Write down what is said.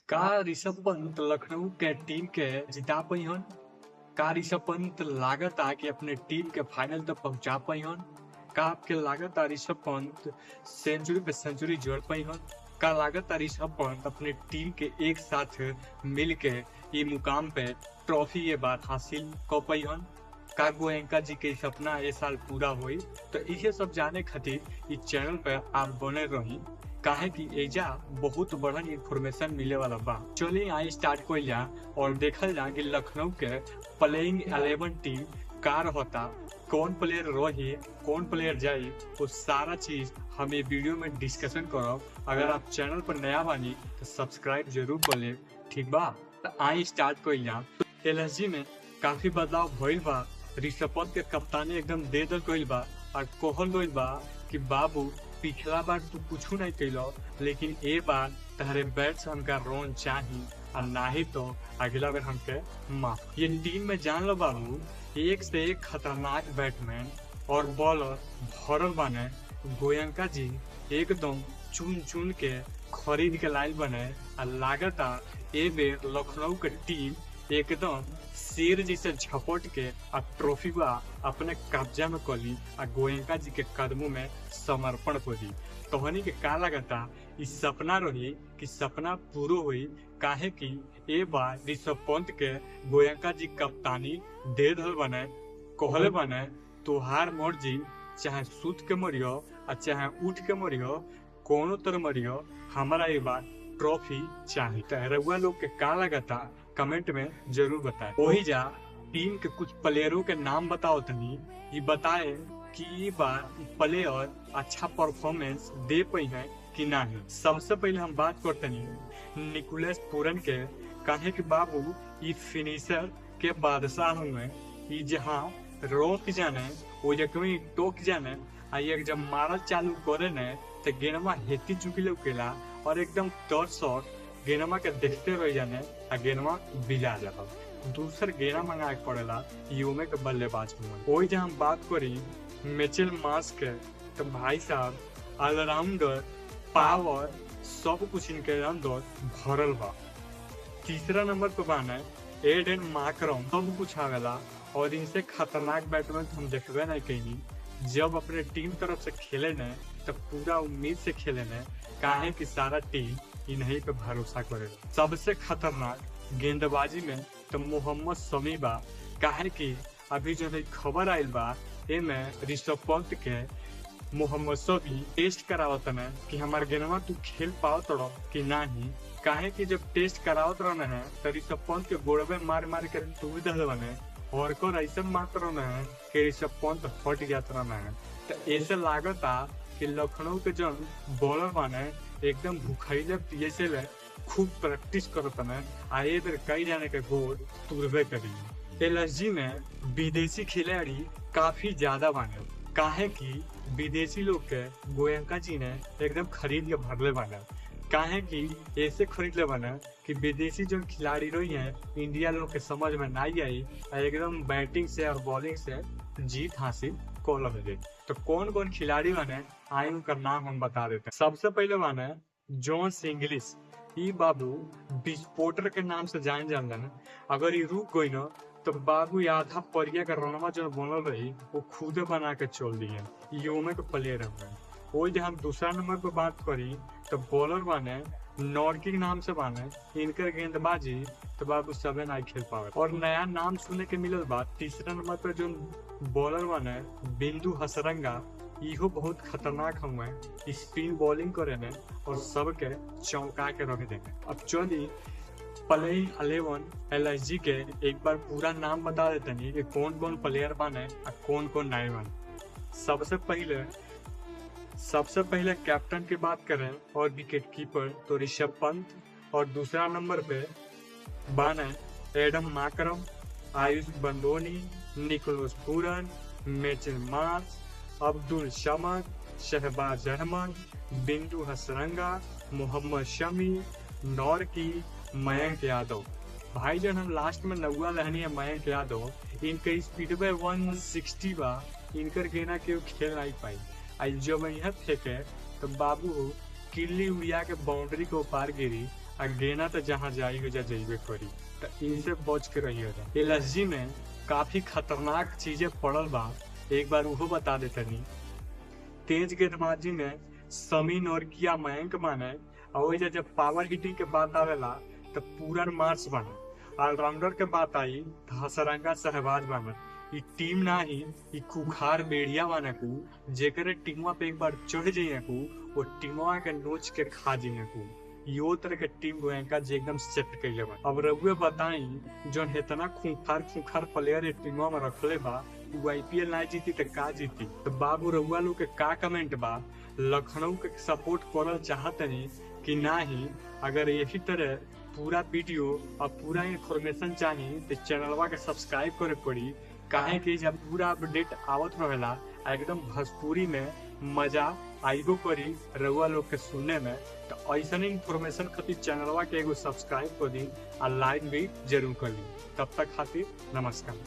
का ऋषभ पंत लखनऊ के टीम के जिता पाइहन? का ऋषभ पंत लागता कि अपने टीम के फाइनल तक पहुंचा पाइहन? का आपके लागता ऋषभ पंत सेंचुरी पे सेंचुरी जोड़ पाइहन? का लागता ऋषभ पंत अपने टीम के एक साथ मिल के ये मुकाम पे ट्रॉफी ये बात हासिल कर पाइहन? का गोयनका जी के सपना ये साल पूरा हुई? तो इसे सब जाने खातिर इस चैनल पे आप बने रही, काहे कि एजा बहुत बड़ा इंफॉर्मेशन मिले वाला बा। चलिए आई स्टार्ट कोई जा और देखल जा कि लखनऊ के प्लेइंग 11 टीम का रहता, कौन प्लेयर रही, कौन प्लेयर जाए, वो सारा चीज हम ये वीडियो में डिस्कशन करब। अगर आप चैनल पर नया बानी तो सब्सक्राइब जरूर कर ले, ठीक बा? तो आई स्टार्ट कोई जा। एलएसजी में काफी बदलाव भइल बा। ऋषभ पंत के कप्तानी एकदम दे दल गइल बा और कहल गइल बा कि बाबू पिछला बार तू कुछ नहीं कैलो, लेकिन ए बार तहरे बैट से हमका रन चाहिए और नहीं तो अगला बार हमके माफ। ये टीम में जान लो बाबू, एक से एक खतरनाक बैट्समैन और बॉलर भरल बने। गोयनका जी एकदम चुन चुन के खरीद के लाइल बने और लागता ए बेर लखनऊ के टीम एकदम शेर जैसे झपट के और ट्रॉफी बा अपने कब्जा में कली और गोयनका जी के कदमों में समर्पण करी। तोहनी के का लगता इस सपना रही कि सपना पूरा हुई, काहे कि ए बार ऋषभ पंत के गोयनका जी कप्तानी दे दल बने, कहले बने तुहार मर्जी, चाहे सूत के मरियो और चाहे उठ के मरियो, कोनो तरह मरियो, हमारा ये बार ट्रॉफी चाहिए। रउआ लोग के का लगता कमेंट में जरूर बताएं। वही जा टीम के कुछ प्लेयरों के नाम बताओ तनी, ये बताए कि ये बार प्लेयर अच्छा परफॉर्मेंस दे पाई है कि नहीं। सबसे पहले हम बात करते नहीं निकोलस पूरन के, कहे कि बाबू ये फिनिशर के बादशाह हुए, ये जहाँ रोक जाने वो जख्मी टोक जाने आ एक जब मारल चालू करे ने तो गेंदवा हेती चुकी लौकेला और एकदम टॉर्च शॉट गेंदवा के देखते रह जाने आ गेंदवा बिजा जाता। दूसर गेंदा मंगा के पड़ेला यूमे के बल्लेबाज में। वही जहाँ हम बात करी मिचेल मार्श के, तो भाई साहब ऑलराउंडर पावर सब कुछ इनके अंदर भरल बा। तीसरा नंबर पे बाने एडन मार्करम, सब कुछ आवेला और इनसे खतरनाक बैट्समैन हम देखबे नहीं कहीं। जब अपने टीम तरफ से खेले ने तो पूरा उम्मीद से खेले ने, काहे कि सारा टीम इन्हीं पे भरोसा करे। सबसे खतरनाक गेंदबाजी में तो मोहम्मद शमी बा, काहे कि अभी जो खबर आयल बा एमे ऋषभ पंत के मोहम्मद शमी टेस्ट करावत ने कि हमार गेंदवा तू खेल पाओ तड़ो कि नहीं। काहे कि जब टेस्ट करावत रहने हैं तो ऋषभ पंत के गोड़वे मार मार के तू दल बने और को ऐसा मात्र है कि ऋषभ पंत फट जात रहना है। तो ऐसे लागता कि लखनऊ के जन बॉलर बने एकदम भूखाइले जैसे ले खूब प्रैक्टिस करत है, आए बेर कई जाने के गोल तुरबे करी। एलएसजी में विदेशी खिलाड़ी काफी ज्यादा बने, काहे कि विदेशी लोग के गोयनका जी ने एकदम खरीद के भरले बने। काहे कि ऐसे खरीद ले बने कि विदेशी जो खिलाड़ी रही हैं इंडिया लोग के समझ में नहीं आई, एकदम बैटिंग से और बॉलिंग से जीत हासिल कर ले। तो कौन कौन खिलाड़ी बने आई उनका नाम हम बता देते हैं। सबसे पहले बने जोन्स इंग्लिश, ये बाबू विस्फोटर के नाम से जान जान। अगर ये रुक गई ना तो बाबू आधा परिया का रनवा जो बनल रही वो खुदे बना के चल दिए। यूमे के प्लेयर है। वही जब हम दूसरा नंबर पर बात करी तो बॉलर बने नॉर्किंग नाम से बने, इनकर गेंदबाजी तो बाबू सबे नहीं खेल पावे और नया नाम सुने के मिलल बा। तीसरा नंबर पर जो बॉलर बने बिंदु हसरंगा, इहो बहुत खतरनाक हुए, स्पिन बॉलिंग करे ने और सबके चौंका के रख देंगे। अब चलिए प्लेइंग 11 एलएसजी के एक बार पूरा नाम बता देते नहीं कि कौन कौन प्लेयर बने और कौन कौन नहीं बने। सबसे पहले कैप्टन की बात करें और विकेट कीपर तो ऋषभ पंत, और दूसरा नंबर पे बने Adam Markram, Ayush Badoni, Nicholas Pooran, Mitchell Marsh, Abdul Samad, Shahbaz Ahmed, Bindu Hasaranga, Mohammed Shami, Nortje, Mayank Yadav. भाई जन हम लास्ट में नौवा लहनी है मयंक यादव, इनके स्पीड पे 160 बा, इनकर गेना के खेल नहीं पाई। आज जब यहाँ फेंके तो बाबू किल्ली उड़िया के बाउंड्री के ऊपर गिरी आ गेना तो जहाँ जाई हो जा जइबे करी। तो इनसे बच के रहिए। एलएसजी में काफी खतरनाक चीजें पड़ल बा, एक बार उहो बता देतनी। तेज गेंदबाजी में समी नोरकिया मयंक माने, और जब पावर हिटिंग के बात आवेला तो पूरन मार्च बने। ऑलराउंडर के बात आई तो हसरंगा शहबाज बने। ई टीम ना ही ई खुखार बेड़िया बने को, जेकरे टीमवा पे एक बार चढ़ जाइए को वो टीमवा के नोच के खा जाइए को। यो तरह के टीम गोयंका जे एकदम सेट कइले बा। अब रउए बताई जोन इतना खूंखार प्लेयर ए टीमवा में रखले बा, वो आईपीएल ना जीती तो का जीती। तो बाबू रउआ लोग के का कमेंट बा, लखनऊ के सपोर्ट करल चाहतनी कि ना ही? अगर यही तरह पूरा वीडियो और पूरा इंफॉर्मेशन चाहिए तो चैनलवा के सब्सक्राइब करे पड़ी, काहे कि जब पूरा अपडेट आवत रहेला एकदम भोजपुरी में मजा आइबो करी रउआ लोग के सुनने में। तो ऐसा इंफॉर्मेशन खातिर चैनलवा के एगो सब्सक्राइब कर दी और लाइक भी जरूर कर ली। तब तक खातिर नमस्कार।